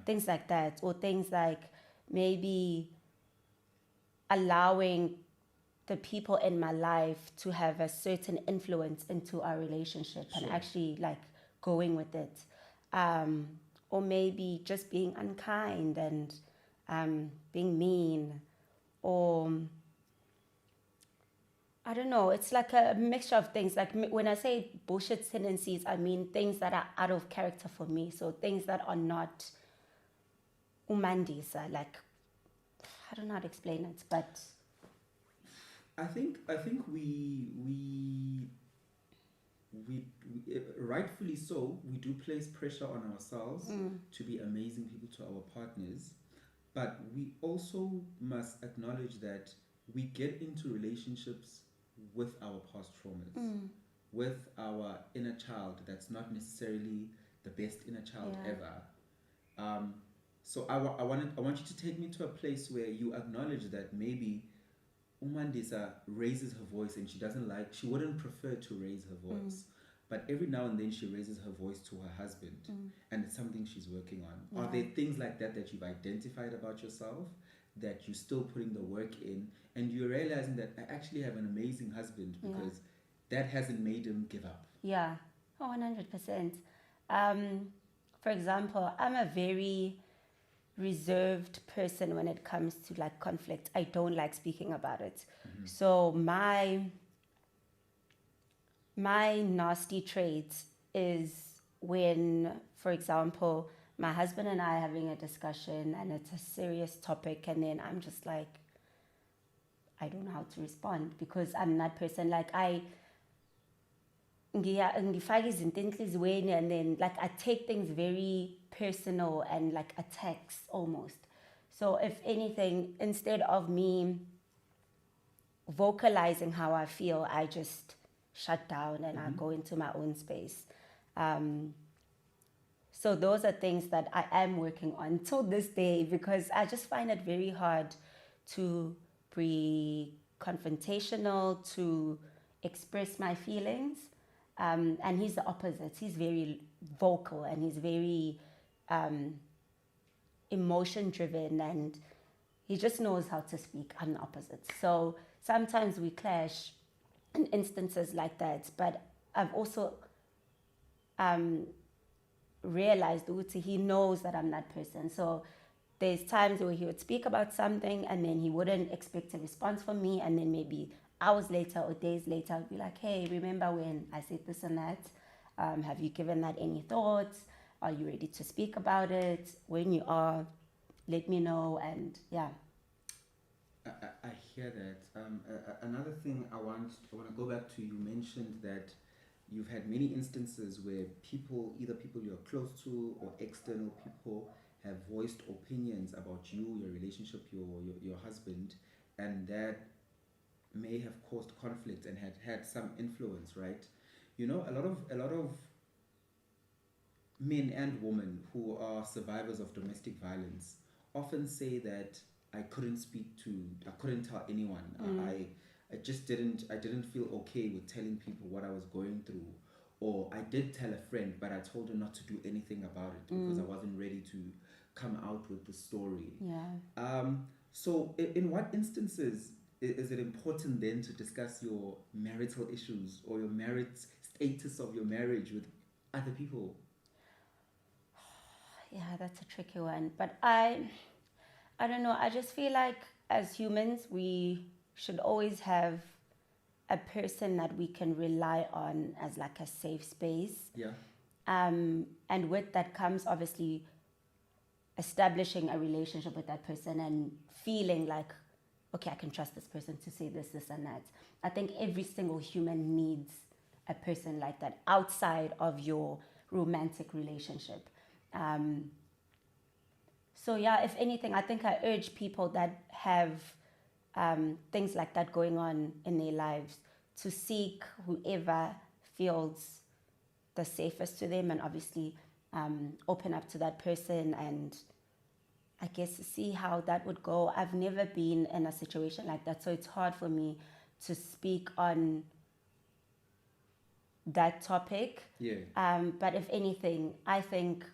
things like that, or things like maybe allowing the people in my life to have a certain influence into our relationship and actually like going with it, or maybe just being unkind and being mean, or I don't know. It's like a mixture of things. Like when I say bullshit tendencies, I mean things that are out of character for me. So things that are not Mandisa. Like, I don't know how to explain it, but I think we rightfully so, we do place pressure on ourselves to be amazing people to our partners, but we also must acknowledge that we get into relationships with our past traumas, with our inner child that's not necessarily the best inner child ever. Um, so I want you to take me to a place where you acknowledge that maybe Umandisa raises her voice and she wouldn't prefer to raise her voice. But every now and then she raises her voice to her husband, and it's something she's working on. Yeah. Are there things like that that you've identified about yourself that you're still putting the work in, and you're realizing that I actually have an amazing husband because that hasn't made him give up? Yeah, 100%. For example, I'm a very reserved person when it comes to like conflict. I don't like speaking about it. So my nasty trait is when, for example, my husband and I are having a discussion and it's a serious topic, and then I'm just like, I don't know how to respond because I'm that person. Like ngifaka izinto enhliziyweni, and then like I take things very personal and like attacks almost. So if anything, instead of me vocalizing how I feel, I just shut down and I go into my own space. So those are things that I am working on till this day, because I just find it very hard to be confrontational, to express my feelings. And he's the opposite. He's very vocal and he's very emotion driven, and he just knows how to speak. I'm the opposite. So sometimes we clash in instances like that. But I've also realized that he knows that I'm that person. So there's times where he would speak about something and then he wouldn't expect a response from me, and then maybe hours later or days later I'd be like, hey, remember when I said this and that? Have you given that any thoughts? Are you ready to speak about it? When you are, let me know. And yeah. I hear that. Another thing I want to go back to, you mentioned that you've had many instances where either people you're close to or external people, have voiced opinions about you, your relationship, your husband, and that may have caused conflict and had some influence, right? You know, a lot of men and women who are survivors of domestic violence often say that I couldn't tell anyone. I didn't feel okay with telling people what I was going through, or I did tell a friend, but I told her not to do anything about it because I wasn't ready to come out with the story. Yeah. So in what instances is it important then to discuss your marital issues or your status of your marriage with other people? Yeah, that's a tricky one. But I don't know. I just feel like as humans, we should always have a person that we can rely on as like a safe space. Yeah. And with that comes obviously establishing a relationship with that person and feeling like, okay, I can trust this person to say this, this, and that. I think every single human needs a person like that outside of your romantic relationship. So yeah, if anything, I think I urge people that have things like that going on in their lives to seek whoever feels the safest to them, and obviously open up to that person and I guess see how that would go. I've never been in a situation like that, so it's hard for me to speak on that topic. Yeah. But if anything, I think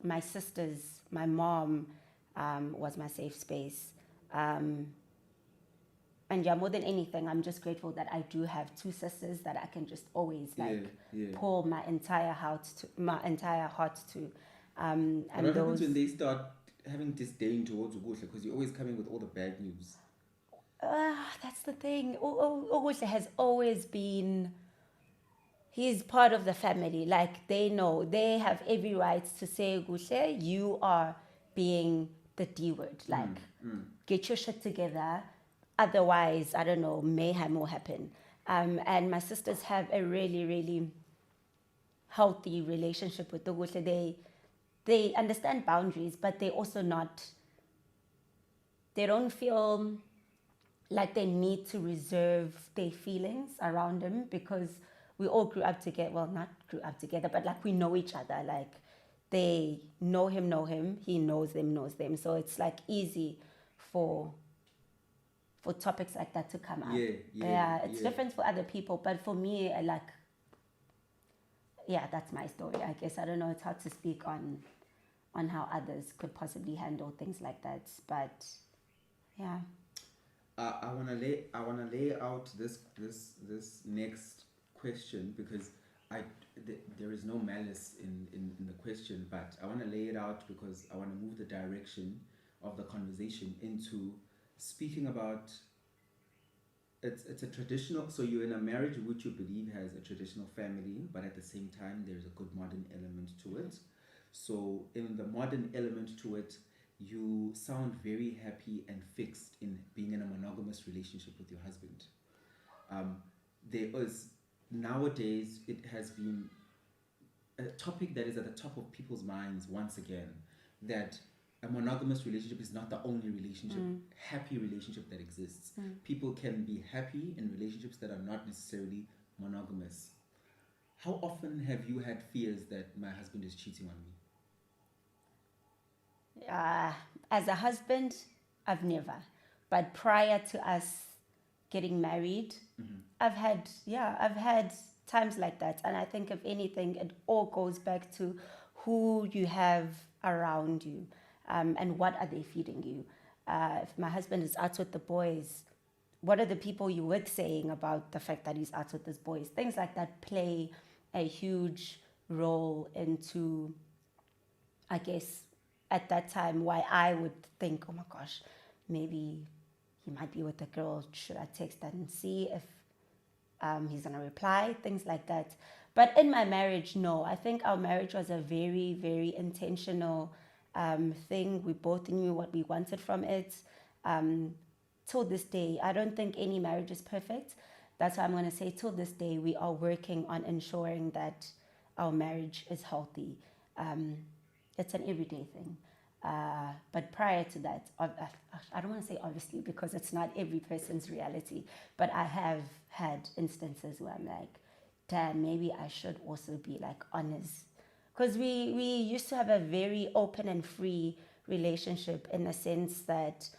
my sisters my mom was my safe space. And yeah, more than anything, I'm just grateful that I do have two sisters that I can just always pour my entire heart to. And what happens those, when they start having disdain towards Ugusha because you're always coming with all the bad news? that's the thing. Ugusha has always been. He's part of the family. Like, they know, they have every right to say, Ugusha, you are being the D word. Like, get your shit together. Otherwise, I don't know, mayhem will happen. And my sisters have a really, really healthy relationship with Ugusha. They understand boundaries, but they also not. They don't feel like they need to reserve their feelings around him, because we all grew up together. Well, not grew up together, but like, we know each other. Like, they know him. He knows them. So it's like easy for topics like that to come up. It's different for other people, but for me, like, that's my story. I guess I don't know. It's hard to speak on how others could possibly handle things like that, but yeah. I wanna lay out this next question, because there is no malice in the question, but I want to lay it out because I want to move the direction of the conversation into speaking about it's a traditional. So you're in a marriage which you believe has a traditional family, but at the same time there's a good modern element to it. So in the modern element to it, you sound very happy and fixed in being in a monogamous relationship with your husband. There is, nowadays, it has been a topic that is at the top of people's minds once again, that a monogamous relationship is not the only happy relationship that exists. People can be happy in relationships that are not necessarily monogamous. How often have you had fears that my husband is cheating on me? As a husband, I've never. But prior to us getting married, I've had times like that. And I think, if anything, it all goes back to who you have around you, and what are they feeding you. If my husband is out with the boys, what are the people you were saying about the fact that he's out with his boys? Things like that play a huge role into, I guess, at that time, why I would think, oh my gosh, maybe he might be with a girl. Should I text and see if he's going to reply? Things like that. But in my marriage, no. I think our marriage was a very, very intentional thing. We both knew what we wanted from it. Till this day, I don't think any marriage is perfect. That's why I'm going to say, till this day, we are working on ensuring that our marriage is healthy. It's an everyday thing. But prior to that, I don't want to say obviously, because it's not every person's reality, but I have had instances where I'm like, damn, maybe I should also be like honest. Because we used to have a very open and free relationship, in the sense that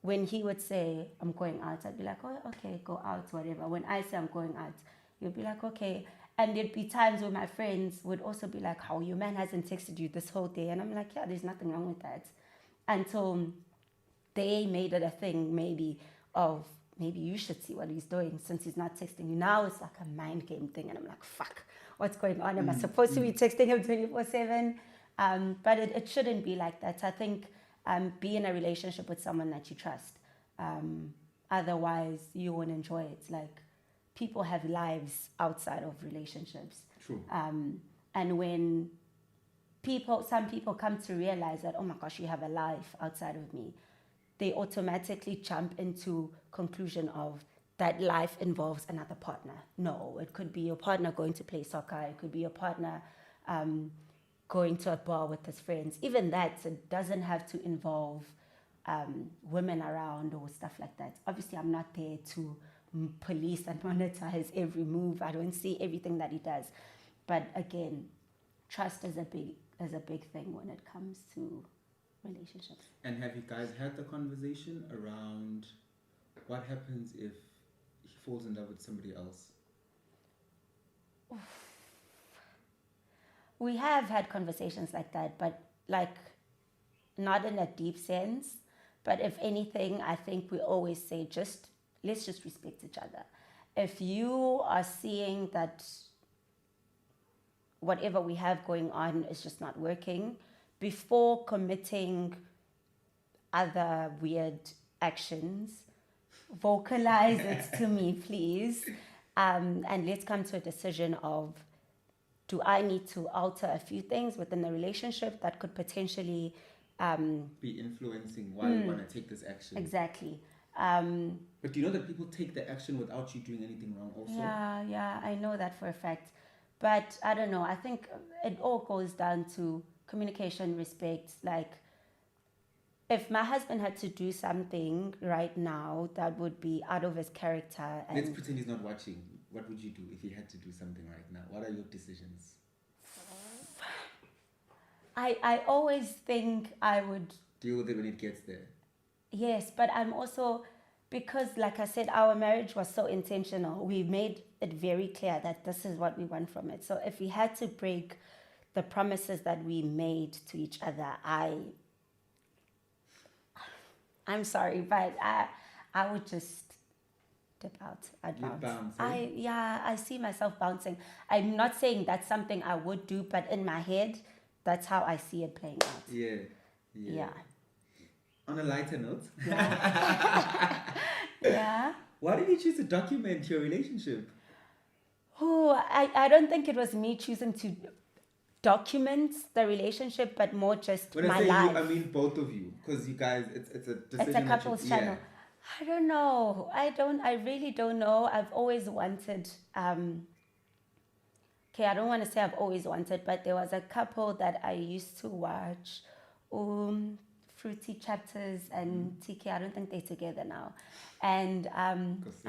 when he would say, I'm going out, I'd be like, oh, okay, go out, whatever. When I say I'm going out, he'd be like, okay. And there'd be times where my friends would also be like, how, your man hasn't texted you this whole day? And I'm like, yeah, there's nothing wrong with that. Until they made it a thing, maybe you should see what he's doing since he's not texting you. Now it's like a mind game thing. And I'm like, fuck, what's going on? Am I supposed to be texting him 24/7? But it shouldn't be like that. I think be in a relationship with someone that you trust. Otherwise, you won't enjoy it. Like, people have lives outside of relationships. True. And when some people come to realize that, oh my gosh, you have a life outside of me, they automatically jump into conclusion of that life involves another partner. No, it could be your partner going to play soccer. It could be your partner going to a bar with his friends. Even that, it doesn't have to involve women around or stuff like that. Obviously, I'm not there to police and monitor his every move. I don't see everything that he does. But again, trust is a big thing when it comes to relationships. And have you guys had the conversation around what happens if he falls in love with somebody else? We have had conversations like that, but like not in a deep sense, but if anything, I think we always say let's just respect each other. If you are seeing that whatever we have going on is just not working, before committing other weird actions, vocalize it to me, please. And let's come to a decision of, do I need to alter a few things within the relationship that could potentially be influencing why we want to take this action? Exactly. But do you know that people take the action without you doing anything wrong also? Yeah, I know that for a fact. But I don't know. I think it all goes down to communication, respect. Like, if my husband had to do something right now that would be out of his character. And let's pretend he's not watching. What would you do if he had to do something right now? What are your decisions? I always think I would deal with it when it gets there. Yes, but I'm also, because like I said, our marriage was so intentional. We made it very clear that this is what we want from it. So if we had to break the promises that we made to each other, I'm sorry, but I would just dip out. I'd bounce. I see myself bouncing. I'm not saying that's something I would do, but in my head, that's how I see it playing out. Yeah. On a lighter note. Yeah. Why did you choose to document your relationship? I don't think it was me choosing to document the relationship, but more just when my I say life. You, I mean both of you, because you guys, it's a decision. It's a couple's channel. I don't know. I really don't know. I've always wanted. Okay, I don't want to say I've always wanted, but there was a couple that I used to watch. Fruity Chapters and TK. I don't think they're together now. And I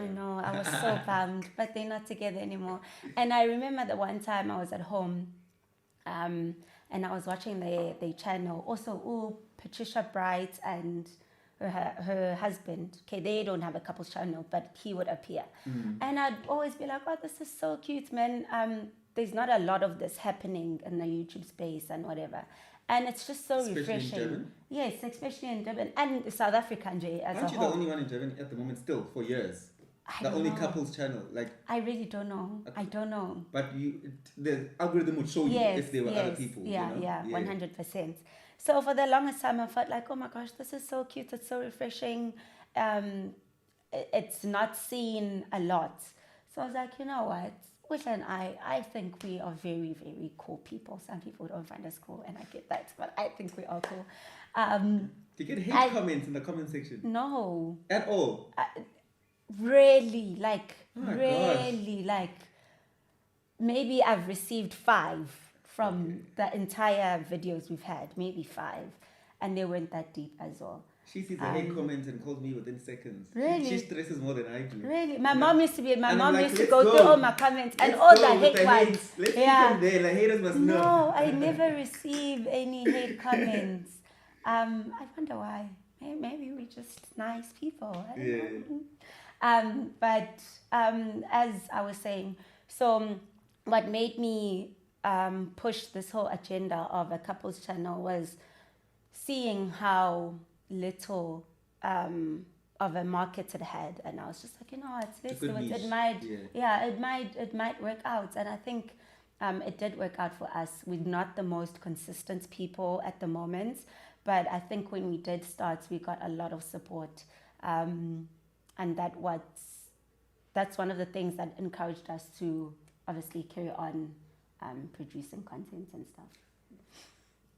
know, I was so bummed, but they're not together anymore. And I remember the one time I was at home and I was watching their channel. Also, Patricia Bright and her husband. Okay, they don't have a couple's channel, but he would appear. And I'd always be like, oh, this is so cute, man. There's not a lot of this happening in the YouTube space and whatever. And it's just so refreshing. In Durban? Yes, especially in Durban and South Africa as a whole. Aren't you the only one in Durban at the moment still for years? The only couples channel, like I really don't know. I don't know. But the algorithm would show you if there were other people. Yeah, 100%. So for the longest time, I felt like, oh my gosh, this is so cute. It's so refreshing. It's not seen a lot. So I was like, you know what? Which and I think we are very, very cool people. Some people don't find us cool, and I get that, but I think we are cool. Do you get hate comments in the comment section? No. At all? Really, gosh. Maybe I've received 5 from the entire videos we've had, maybe 5, and they weren't that deep as well. She sees a hate comment and calls me within seconds. Really? She stresses more than I do. Really? My mom used to go through all my comments and let's all the hate ones. Let's see from there. Like, haters must know. No, I never receive any hate comments. I wonder why. Maybe we're just nice people. I don't know. But as I was saying, so what made me push this whole agenda of a couples channel was seeing how little of a market it had, and I was just like, you know what, let's do it. It might work out, and I think it did work out for us. We're not the most consistent people at the moment, but I think when we did start, we got a lot of support, and that's one of the things that encouraged us to obviously carry on producing content and stuff.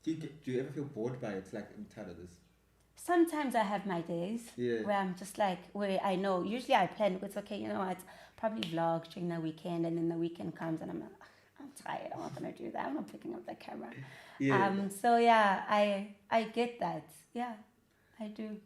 Do you ever feel bored by it? Like, I'm tired of this. Sometimes I have my days where I'm just like, where I know, usually I plan, it's okay, you know what, probably vlog during the weekend, and then the weekend comes and I'm like, I'm tired, I'm not going to do that, I'm not picking up the camera. So yeah, I get that. Yeah, I do.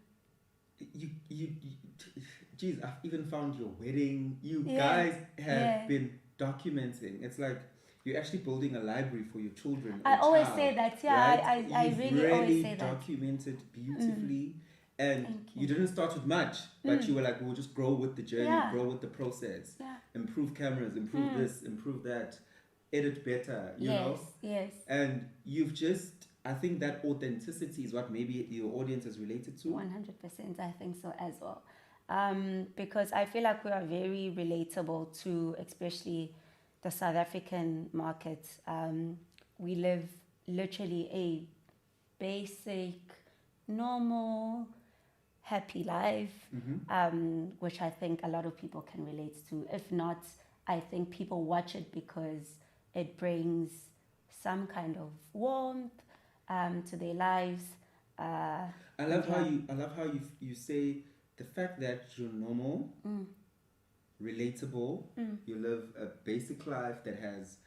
Geez, I've even found your wedding. You guys have been documenting. It's like, you're actually building a library for your children. I always say that, right? I really always say that. Documented beautifully. And you didn't start with much, but you were like, we'll just grow with the journey, grow with the process. Improve cameras, improve this, improve that, edit better, you know? Yes. And you've just I think that authenticity is what maybe your audience is related to. 100%, I think so as well. Because I feel like we are very relatable to, especially the South African market. We live literally a basic, normal, happy life, which I think a lot of people can relate to. If not, I think people watch it because it brings some kind of warmth to their lives. I love how you say the fact that you're normal, relatable. You live a basic life that has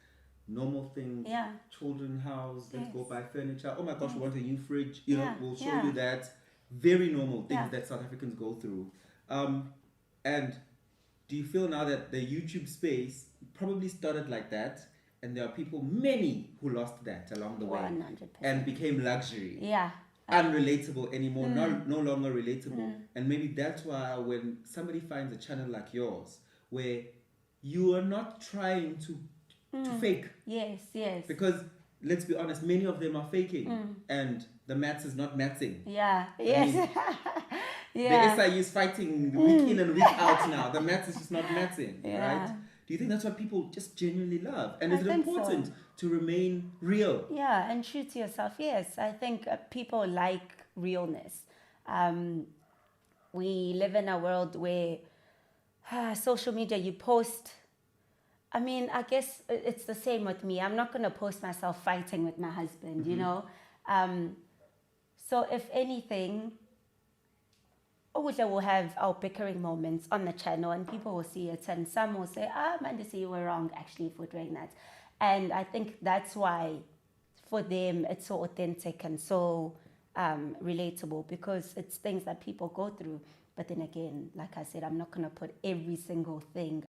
normal things. Yeah. Children house. Let's Yes. go buy furniture. Oh my gosh, Yes. we want a new fridge. Yeah. We'll show Yeah. you that. Very normal things Yeah. that South Africans go through. And do you feel now that the YouTube space probably started like that, and there are many who lost that along the way 100%. and became luxury, Yeah. unrelatable anymore, no longer relatable. And maybe that's why when somebody finds a channel like yours, where you are not trying to fake, Yes, yes. because let's be honest, many of them are faking, and the maths is not mathsing. Yeah, yes. mean, Yeah. The SIU is fighting week in and week out now. The maths is just not mathsing, Yeah. right? Do you think that's what people just genuinely love? And I is it think so. important to remain real? Yeah, and true to yourself. Yes, I think people like realness. We live in a world where social media, you post. I mean, I guess it's the same with me. I'm not going to post myself fighting with my husband, you know. So if anything, Obuhle will have our bickering moments on the channel and people will see it, and some will say, Mandisa, you were wrong actually for doing that. And I think that's why for them it's so authentic and so relatable, because it's things that people go through. But then again, like I said, I'm not going to put every single thing